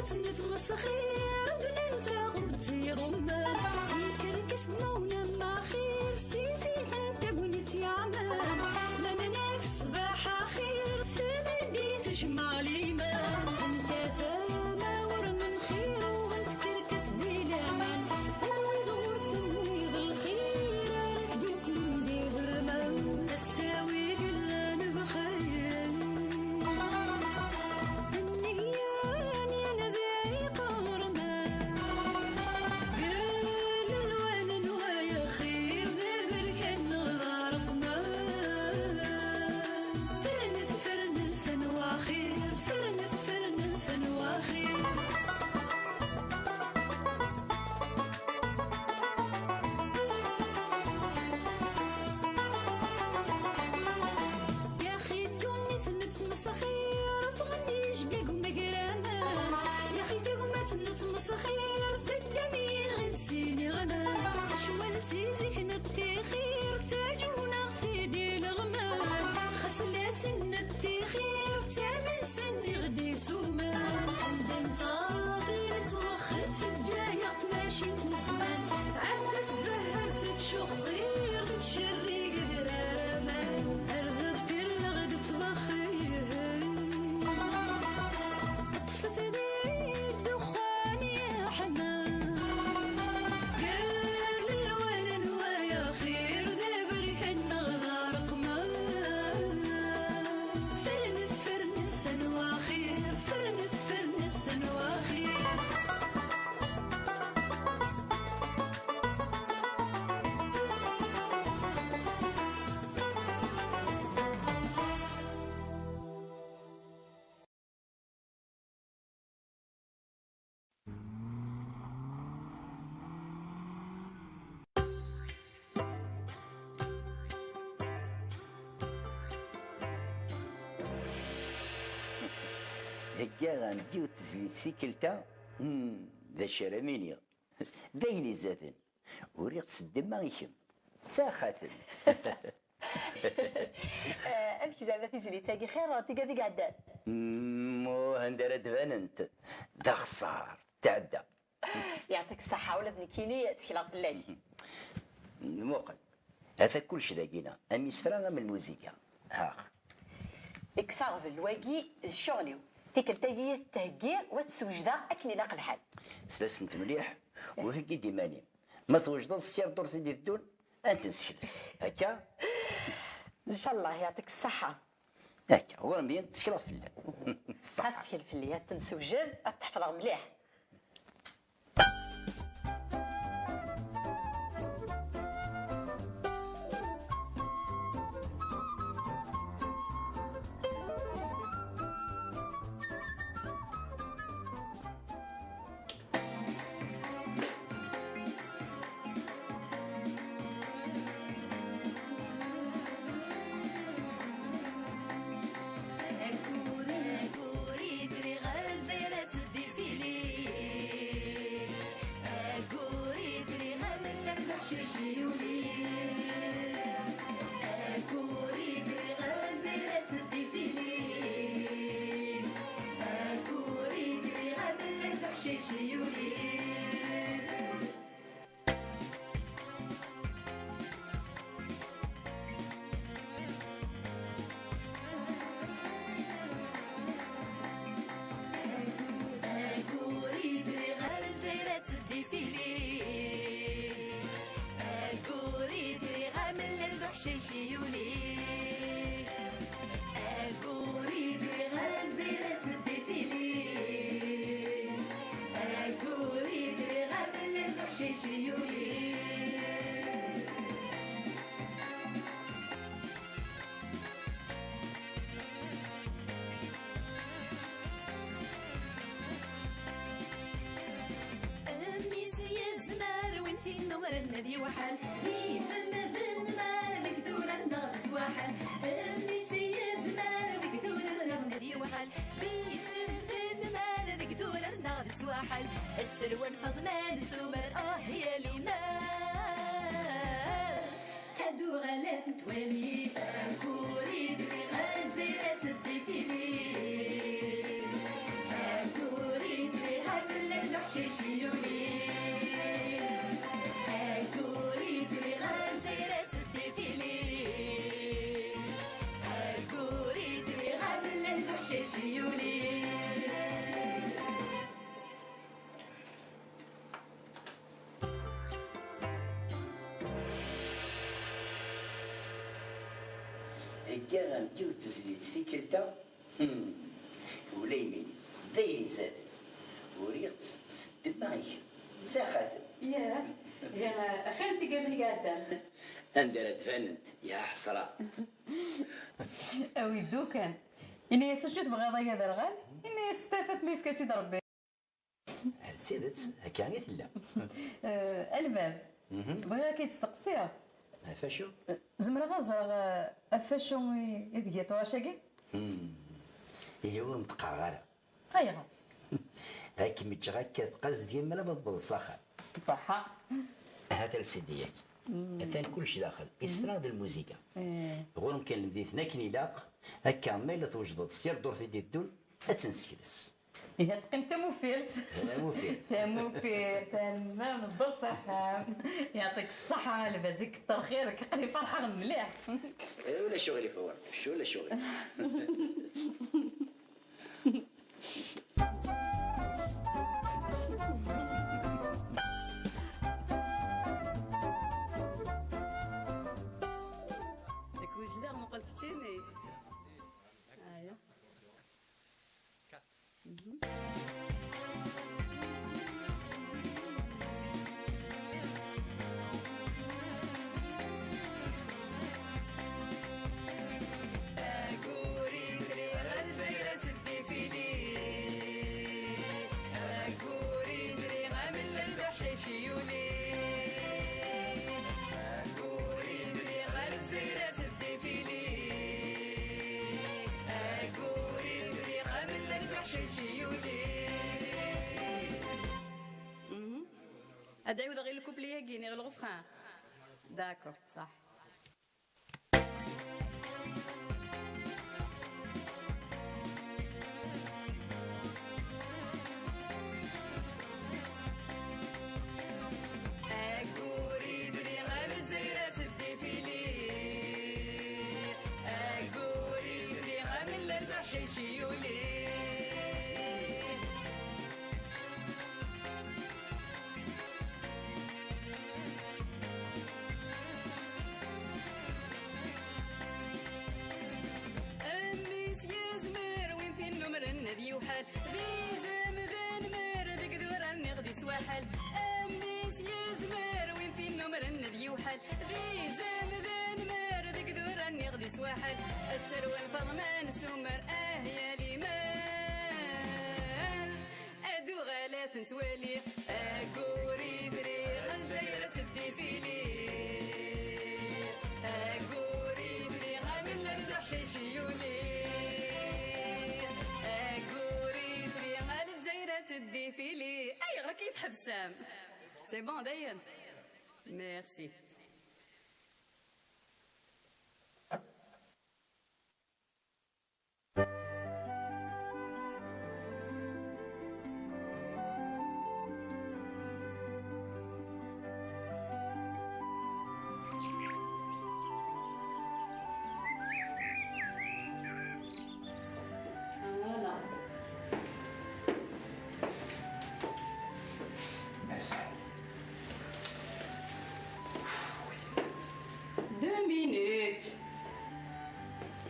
نتمسخير بنت غربتي ضمان يكركس مونا ما خير سيتي تقولت يا عمان ما منك صباح خير ثمن تجمع لي ما انت تناور من خير وانت كركس لي الامان ويض ورث ويض الخير راكدوك من دي زرمان نستاوي قلنا بخير مسخير فغني شقاق ومقرامة يا خي تقمت نتمسخير في الدمي غنسيني غنى شوان سيزيك نبتي خير تاجونا غسيدي الغمام خاس ولا سن نبتي خير تامن سني غدي سومان عندن صاصي نتوخر في الجاية تماشي نتمسمان عند الزهر في تشوخ غير تشري قدرامان أرغب ترغد تبخير هكا غنجيو تزيد سيكلتا ذا شرامينيا دايني زادن وريق تسدم ما غيكم تا خاتم امك زعما تيزلي تاكي خير تيكا ديك عداد مو هندرة تباننت دا خسار تعدى يعطيك الصحة ولدني كيني تشكيلا في الليل موقن هذا كلشي داكينا امي سفرا من الموسيقى ها اكساغ في الواقي الشغليو تيكلتاكي تهكي وتسوجدا اكني لاق الحال سلاسنت مليح وهكي ديماني ما توجد السير دور سيدي الدون انت نسكلس هكا ان شاء الله يعطيك الصحة هكا هو رمبيان تشكيلا في الليل خاص تشكيل في الليل تنسوجد تحفظها مليح شيشيولي أقولي بغير زينة الدفيلي أقولي بغير شيشيولي أمي سيزمر وانتي النمر النبي وحال السروان فضمان سومر يا لينا هادو غلاف متوالي كوري دري غال زينة الدفيلي كوري دري البحشيشي يولي هاكوري دري غان زيرة سدي فيلي هاكوري دري غان البحشيشي يولي هكا غنمديو تزليت تيكلتا ولا يميني دايرين زاد وريت سد معايا ساخات يا خالتي قبل قاعدة اندر تفننت يا حسرة اوي دوكان إني سجد بغاضي هذا الغال إني استفدت ما يفكاتي ضربي سيدت هكا غير لا الباز بغا كيتستقسيها فاشو زمرا غازر افاشو يدقي طواشاكي هي هو متقرغرة ايغا هاك متجغا كتقز ديال ملا بضبض الصخر صحا هذا السيديات ثاني كلشي داخل استراد الموسيقى غور كان المديثنا كنيلاق هكا ما الا توجدت سير دور في الدون اتنسكلس إذا تقيم تموفيرت مفيد تموفيرت تمام بالضبط صحا يعطيك الصحة لبازك كتر خيرك قلي فرحة مليح ولا شغلي فور شو ولا شغلي داك وجدار مقال كتيني ايوا ادعي غير الكوبليه كيني غير الغفخان داكور صح ذي وحال ذي زمذان مر ذيك ذوراني غدي سواحل أميس يزمر وين في النمر ذي وحال ذي زمذان مر ذيك ذوراني غدي سواحل التروان فضمان سمر يا ليمان أدو غالات نتوالي أقوري ذري غنجيرة تدي فيلي أقوري ذري غامل لبدح شي شيولي تدي فيلي اي راك يتحبسام سي بون داين ميرسي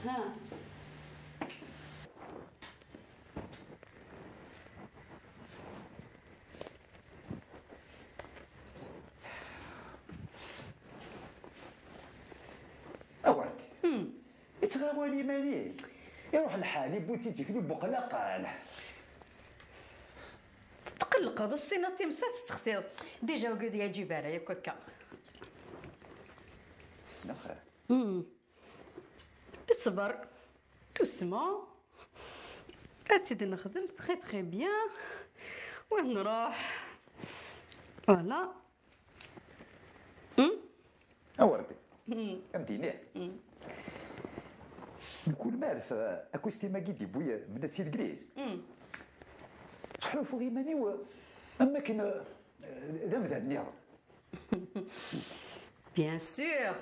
ها أورك يتغاواني ماني يروح الحالي بوتي تجيكلي بقلق تقلق هذا السينة تمسات تسخسي ديجا وقود يا جبارة يا كوكا نخير اصبر توسمون اسيدي نخدم تخي تخي بيان وين نروح فوالا أورك أمديني نقول مارس أكو ستيما كيدي بويا من تسيد كريس تحلفو غي ماني اما كنا ذا بدا النظام. بيان سور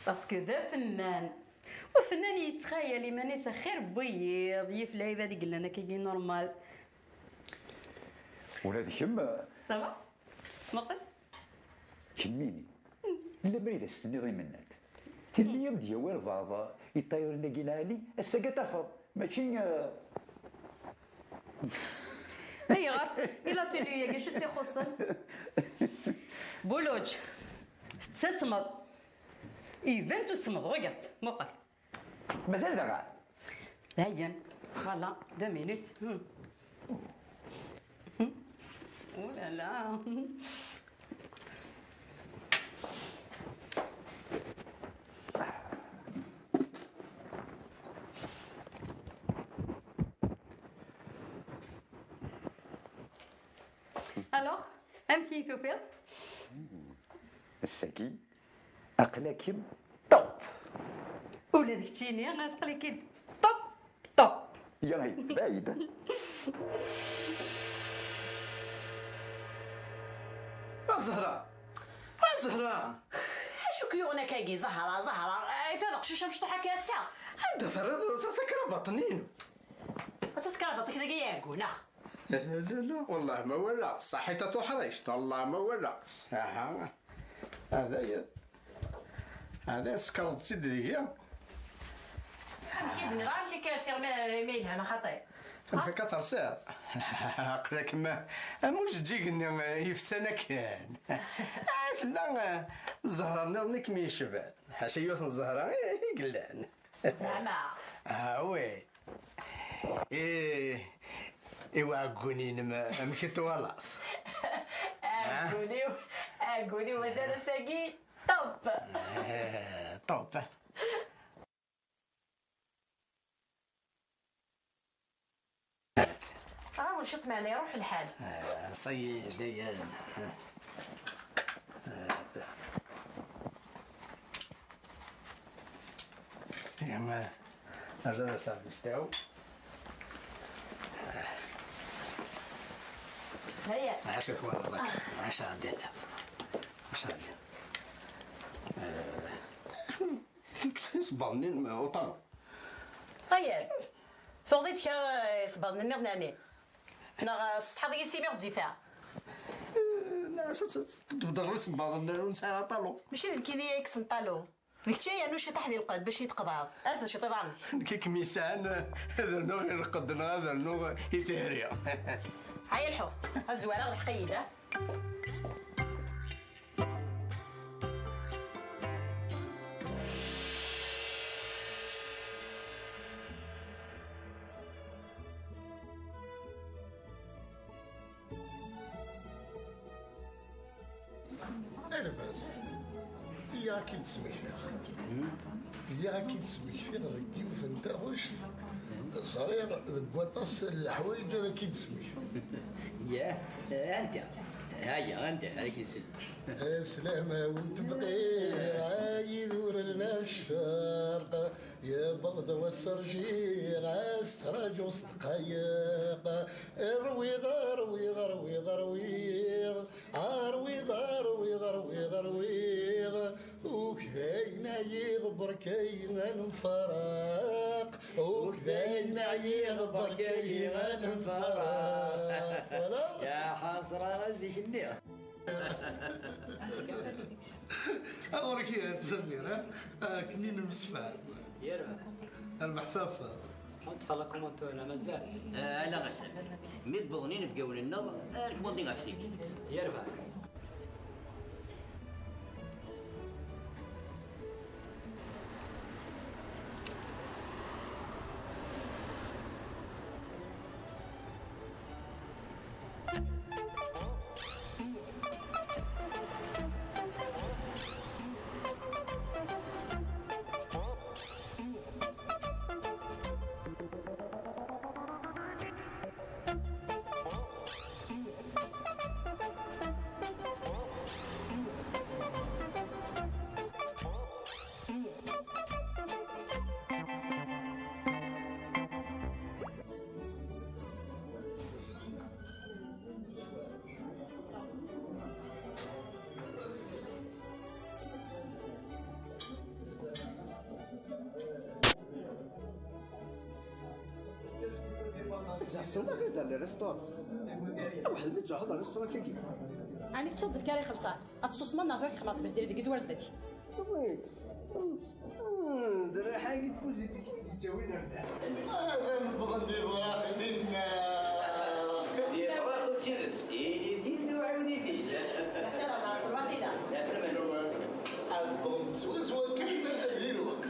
باسكو ذا فنان، وفنان يتخيل يمانيس خير بيض يفلاي هذيك لنا كي نورمال. ولا ذي كم صافا نقل كميني لا ما اذا استني غير منك تلمي يبدي وير بعض يطير ناقي عالي الساقه تاخذ ماشي هيا غير إلا تلي شو تسي خصن بولوج تسمض إيفان تسمض غيرت مقر مازال دغا هيا فوالا 2 مينوت. أو لا لا الوغ امتي توفيق الساقي اقلاكم طوب ولا ديك تيني غنفقلي كي طوب طوب. يا هي بعيد. زهرة زهرة شو كيونا كاكي زهرة زهرة إذا نقشش مشطوحة كاسة عندها تذكر بطنين. تتكربط كذا ياكونا. لا لا والله ما ولعت صحيت تحرشت والله ما ولعت. هذا سكرت سيدي هي. كيدني غير مشي كاسير ما يلهنا خطير. ما كترسال عقلك ما موش تجيني يفسنا كان لا الزهرة نظنك مي شبان حاشا يوثن الزهرة يقلان زعما وي ايوا عقوني مكي طوالات اقولي ودانا ساقي طب طب ونشط معنا يروح الحال. سيدي يا ما رجعنا صاحب نستاو. هيا عشت والله عشت عندنا عشت عندنا صبرني ما وطن. هيا صوتيت كا صبرنا نغناني نا صحاب يسيمي وتزيفها لا تبدا الرسم بعض نسال طالو ماشي ذيك اللي يكس نطالو ديك الشيء انو شي تحدي القد باش يتقضى عرفت شي طبعا كيك ميسان هذا النوع القدنا هذا النوع يتهريا. هيا الحو الزوالة الحقيقة لا باس هي اكيد سميكتها هي اكيد سميكتها ذيك يوث نتا غش صريغ ذيك واطاس الحوايج انا اكيد سميكتها. ياه انت هيا انت هيك نسد. سلامة وانت بخير عايد ورنا الشرق يا بغدة والسرجيق عالسراج وسط قياق رويغ رويغ رويغ رويغ عرويغ رويغ رويغ رويغ وكذاين يغبر كي غنفرق وكذاين يغبر كي غنفرق. يا حسرة زيك النية. أورك يا تزمير كنين مسفار يربح المحثوف حط فلا كومنتو انا مازال انا غسل ميت بضنين تقول لنا الكوموندين غافتيك يربح تحسن ذاك دار لي ريستورون واحد الميت واحد الريستورون كيكي يعني تفضل كاري خلصان اتصوص منا غير خما تبهدلي ديك زوار زدتي وين دري حاجه بوزيتيف تسوي لنا هذا نبغى ندير راخدين يراخد تشرس يدين وعاود يدين لا سلام أصبهم سوا كلمة هذه الوقت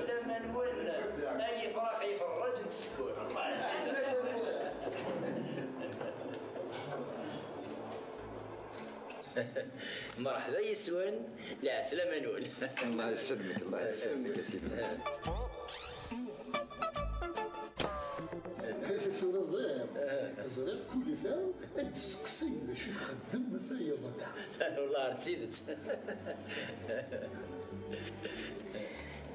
لما نقول اي فراخ يفرج نسكون مرحبا يسون لا سلام نقول الله يسلمك الله يسلمك يا سيدي. هذه ثورة زريب كل ثاو تسقسي شو تخدم ثايا ضلع والله رتيدت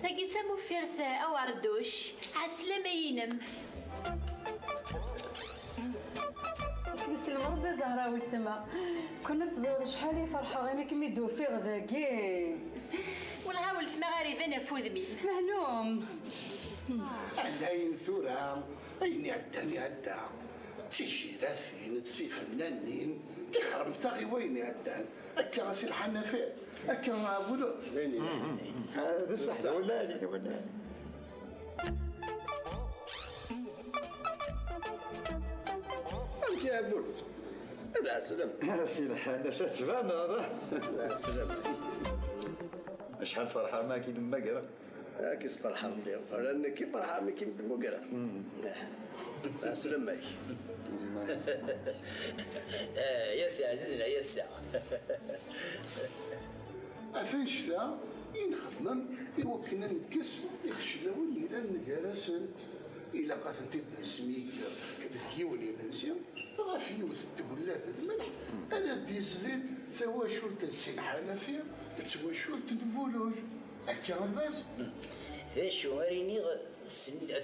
لاقي تمو فيرث او عردوش عسلامة ينم يسلم ربي زهراوي تما كنا تزود شحال فرحه غير ما كمي دوفي غداكي والله ولت مغاربة نفوذ مين معلوم هاي ثورة أين عدى تيجي راثين تسي فنانين تخرب تاغي وين عدان أكا غاسي الحنفاء أكا مع بلوش هذا صح ولا عليك ولا أنت يا بلوش لا سلام يا سيدي حنفاء تبان هذا لا سلام شحال فرحة ما كي دم مقرا كيس فرحة مليون لأن كي فرحة ما كي بمقرا لا سلام ماك يا سي عزيزنا يا سي أفاش ذا ينخدم يوكلنا نكس يخشلاو الليلة نقراسنت إلا قاثنتي بنسميك ذكي ولي بنسيم غافي يوث تقولات الملح أنا ديز زيت ثوا شولت السين حنفية تسوى شولت الفولوج أكا غلباز شو ريني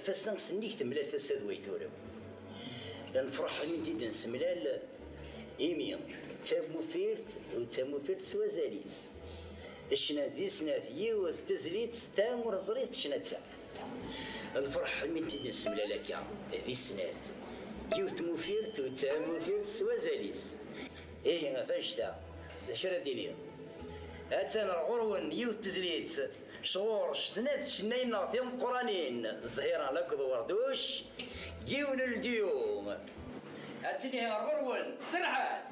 فاستنك سنيك تملال فساد ويتورو نفرح من تيد نسملال إيمي تامو فيرت سوا زاليس الشنات ذي سنات يوث تزليت تامور زريت شنات ساعة نفرح من تيد نسملال هكا ذي سنات يوث موفيرت وتامو فيرت سوا زاليس إيه غفاشتا شرا دينير هاتسانا الغرون يوث تزليت شغور شتنات شنينا في قرانين زهيرا لك وردوش جيون الديوم هاتسني الغرون سرحات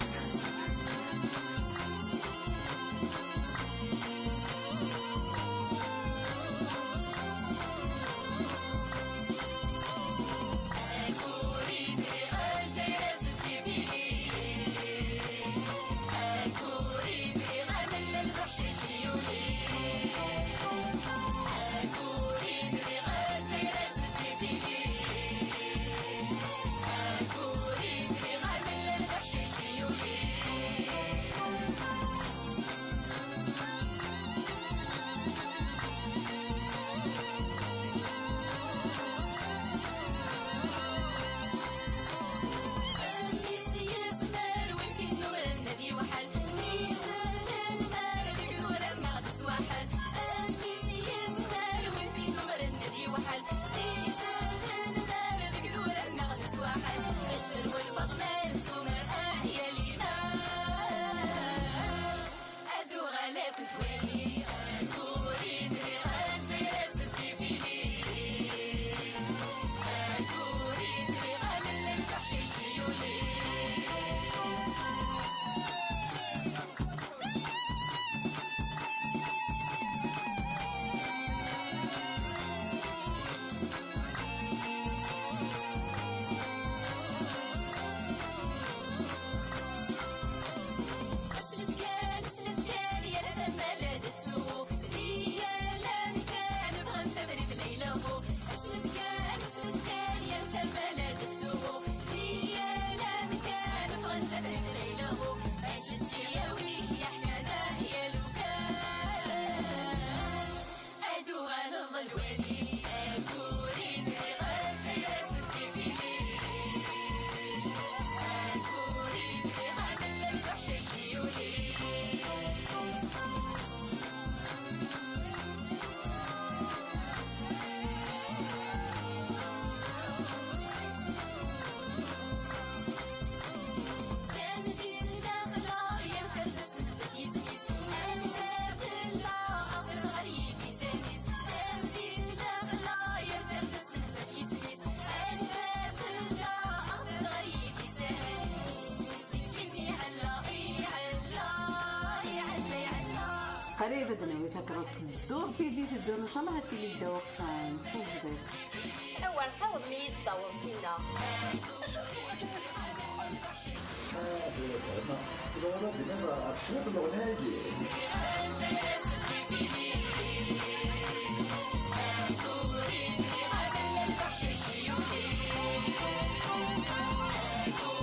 غاري بدنا ويتكرس الدور في دي الدور ان شاء الله هاتي لي الدواء نصوص اول حاول ميت صور فينا شنو الأغنية Thank you.